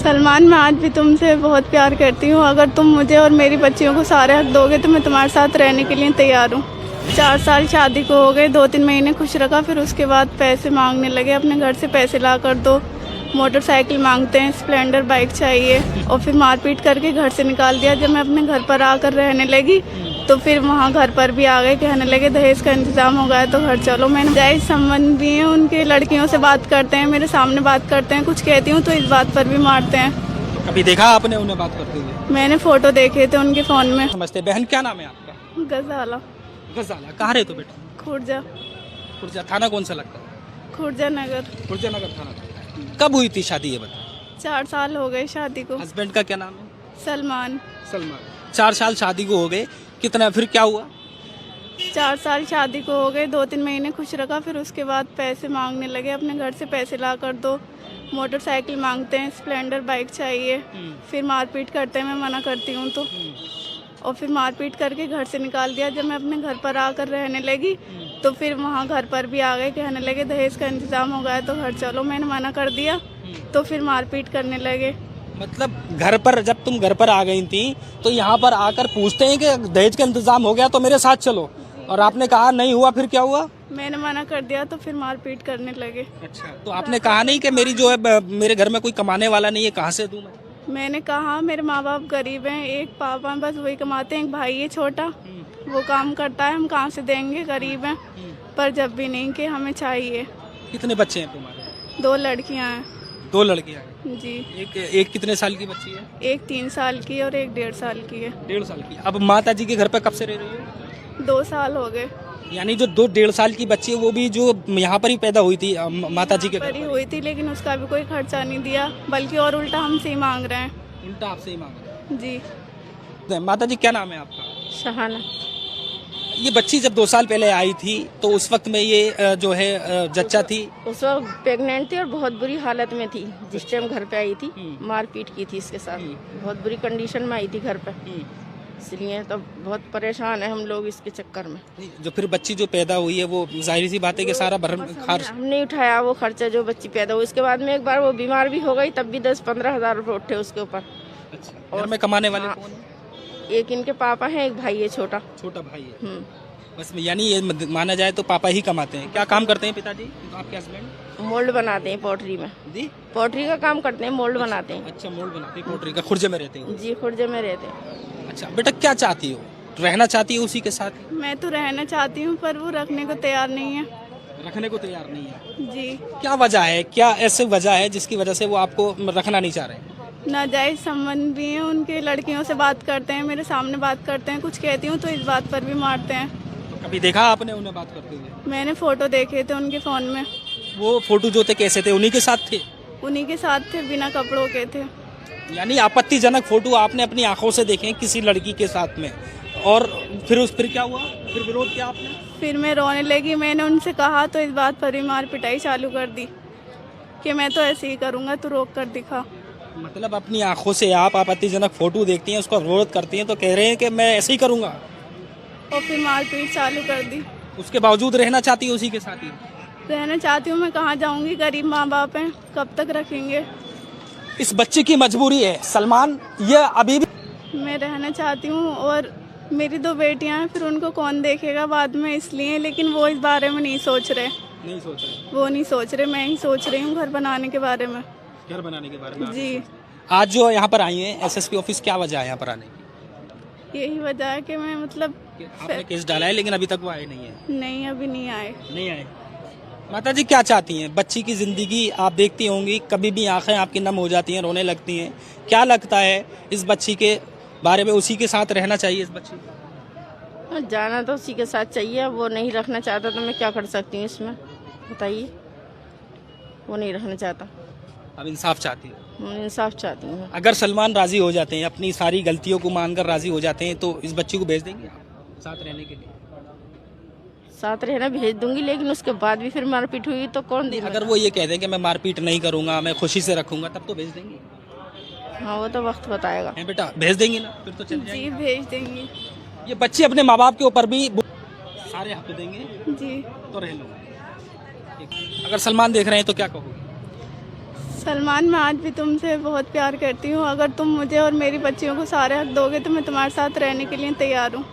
सलमान, मैं आज भी तुमसे बहुत प्यार करती हूँ। अगर तुम मुझे और मेरी बच्चियों को सारे हक दोगे तो मैं तुम्हारे साथ रहने के लिए तैयार हूँ। 4 साल शादी को हो गए, 2-3 महीने खुश रखा, फिर उसके बाद पैसे मांगने लगे। अपने घर से पैसे ला कर दो, मोटरसाइकिल मांगते हैं, स्प्लेंडर बाइक चाहिए, और फिर मारपीट करके घर से निकाल दिया। जब मैं अपने घर पर आकर रहने लगी तो फिर वहाँ घर पर भी आ गए, कहने लगे दहेज का इंतजाम हो गया तो घर चलो। मैंने जायज संबंध भी हैं उनके, लड़कियों से बात करते हैं, मेरे सामने बात करते हैं, कुछ कहती हूँ तो इस बात पर भी मारते हैं। कभी देखा आपने उन्हें बात करते हुए? मैंने फोटो देखे थे उनके फोन में। समझते। बहन क्या नाम है आपका? गजाला। गजाला। कहाँ रहते हो बेटा? खुर्जा। खुर्जा। थाना कौन सा लगता है? खुर्जा नगर। खुर्जा नगर थाना। कब हुई थी शादी ये बता? 4 साल हो गए शादी को। हस्बैंड का क्या नाम है? सलमान। सलमान। 4 साल शादी को हो गए, कितना फिर क्या हुआ? 4 साल शादी को हो गए, 2-3 महीने खुश रखा, फिर उसके बाद पैसे मांगने लगे। अपने घर से पैसे ला कर दो, मोटरसाइकिल मांगते हैं, स्प्लेंडर बाइक चाहिए, फिर मारपीट करते हैं, मैं मना करती हूँ तो, और फिर मारपीट करके घर से निकाल दिया। जब मैं अपने घर पर आकर रहने लगी तो फिर वहाँ घर पर भी आ गए, कहने लगे दहेज का इंतजाम हो गया तो घर चलो। मैंने मना कर दिया तो फिर मारपीट करने लगे। मतलब घर पर, जब तुम घर पर आ गई थी तो यहाँ पर आकर पूछते हैं कि दहेज का इंतजाम हो गया तो मेरे साथ चलो, और आपने कहा नहीं हुआ, फिर क्या हुआ? मैंने मना कर दिया तो फिर मारपीट करने लगे। अच्छा, तो आपने कहा नहीं कि मेरी जो है मेरे घर में कोई कमाने वाला नहीं है, कहाँ से दूं मैं? मैंने कहा मेरे माँ बाप गरीब हैं, एक पापा बस वही कमाते हैं, एक भाई है छोटा, वो काम करता है, हम कहाँ से देंगे, गरीब हैं। पर जब भी नहीं कि हमें चाहिए। कितने बच्चे हैं तुम्हारे? 2 लड़कियाँ हैं। 2 लड़कियाँ हैं जी। एक कितने साल की बच्ची है? एक 3 साल की और एक 1.5 साल की है। 1.5 साल की। अब माता जी के घर पर कब से रह रही हो? 2 साल हो गए। यानी जो 1.5 साल की बच्ची है वो भी जो यहाँ पर ही पैदा हुई थी माता जी के घर पर ही पर हुई थी, लेकिन उसका भी कोई खर्चा नहीं दिया, बल्कि और उल्टा हमसे ही मांग रहे हैं। उल्टा आपसे ही मांग रहे जी। हैं। माता जी क्या नाम है आपका? शहाना। ये बच्ची जब 2 साल पहले आई थी तो उस वक्त में ये जो है जच्चा थी, उस वक्त प्रेग्नेंट थी और बहुत बुरी हालत में थी। जिस टाइम घर पे आई थी मारपीट की थी इसके साथ, बहुत बुरी कंडीशन में आई थी घर पे, इसलिए तो बहुत परेशान है हम लोग इसके चक्कर में। जो फिर बच्ची जो पैदा हुई है वो जाहिर सी बात है कि सारा भरम खर्च हमने उठाया वो खर्चा जो बच्ची पैदा हुई। उसके बाद में एक बार वो बीमार भी हो गई, तब भी 10-15 हज़ार रुपये उठे उसके ऊपर। अच्छा, घर में कमाने वाले हाँ। कौन है? एक इनके पापा हैं, एक भाई है छोटा। छोटा भाई है। बस यानी ये माना जाए तो पापा ही कमाते हैं। क्या काम करते हैं पिताजी आपके हस्बैंड? मोल्ड बनाते हैं पोट्री में। जी, पोट्री का काम करते हैं, मोल्ड बनाते हैं। अच्छा, मोल्ड बनाते हैं पोट्री का। खुर्जे में रहते हो? जी, खुर्जे में रहते हैं। अच्छा बेटा, क्या चाहती हो? रहना चाहती हो उसी के साथ? मैं तो रहना चाहती हूँ पर वो रखने को तैयार नहीं है। रखने को तैयार नहीं है? जी। क्या वजह है, क्या ऐसी वजह है जिसकी वजह से वो आपको रखना नहीं चाह रहे हैं? नाजायज संबंध भी हैं उनके, लड़कियों से बात करते हैं, मेरे सामने बात करते हैं, कुछ कहती हूँ तो इस बात पर भी मारते हैं। तो कभी देखा आपने उन्हें बात करते हुए? मैंने फोटो देखे थे उनके फोन में। वो फोटो जो थे कैसे थे? उन्हीं के साथ थे? उन्हीं के साथ थे, बिना कपड़ों के थे। यानी आपत्तिजनक फोटो आपने अपनी आंखों से देखे किसी लड़की के साथ में, और फिर क्या हुआ? फिर विरोध किया आपने? फिर मैं रोने लगी। मैंने उनसे कहा तो इस बात पर भी मार पिटाई चालू कर दी कि मैं तो ऐसे ही करूँगा, तो रोक कर दिखा। मतलब अपनी आंखों से आप आपत्तिजनक फोटो देखती हैं, उसका विरोध करती हैं, तो कह रहे हैं कि मैं ऐसे ही करूँगा, और फिर मारपीट चालू कर दी। उसके बावजूद रहना चाहती है उसी के साथ ही? रहना चाहती हूँ, मैं कहाँ जाऊँगी, गरीब माँ बाप हैं, कब तक रखेंगे। इस बच्चे की मजबूरी है सलमान, ये अभी भी मैं रहना चाहती हूँ, और मेरी 2 बेटियाँ हैं, फिर उनको कौन देखेगा बाद में, इसलिए। लेकिन वो इस बारे में नहीं सोच रहे। नहीं सोच रहे? वो नहीं सोच रहे, मैं ही सोच रही हूँ घर बनाने के बारे में। घर बनाने के बारे में? जी। आज जो यहाँ पर आई हैं एसएसपी ऑफिस, क्या वजह है यहाँ पर आने की? यही वजह है कि मैं मतलब आपने केस डाला है लेकिन अभी तक वो आए नहीं है? नहीं, अभी नहीं आए। नहीं आए। माता जी क्या चाहती हैं? बच्ची की जिंदगी आप देखती होंगी, कभी भी आंखें आपकी नम हो जाती हैं, रोने लगती हैं। क्या लगता है इस बच्ची के बारे में? उसी के साथ रहना चाहिए इस बच्ची को? जाना तो उसी के साथ चाहिए। वो नहीं रखना चाहता तो मैं क्या कर सकती हूँ इसमें, बताइए। वो नहीं रखना चाहता। अब इंसाफ चाहती है? इंसाफ चाहती हूँ। अगर सलमान राजी हो जाते हैं, अपनी सारी गलतियों को मानकर राजी हो जाते हैं, तो इस बच्ची को भेज देंगे आप साथ रहने के लिए? साथ रहना भेज दूंगी, लेकिन उसके बाद भी फिर मारपीट हुई तो कौन देगा? अगर वो ये कह दें कि मैं मारपीट नहीं करूंगा, मैं खुशी से रखूंगा, तब तो भेज देंगे? हाँ, वो तो वक्त बताएगा। हैं बेटा, भेज देंगे ना? फिर तो चल जी, जाएंगे। भेज देंगी। ये बच्चे अपने माँ बाप के ऊपर भी सारे हक देंगे जी। तो रह लो। अगर सलमान देख रहे हैं तो क्या कहोगे? सलमान, मैं आज भी तुमसे बहुत प्यार करती हूँ। अगर तुम मुझे और मेरी बच्चियों को सारे हक दोगे तो मैं तुम्हारे साथ रहने के लिए तैयार हूँ।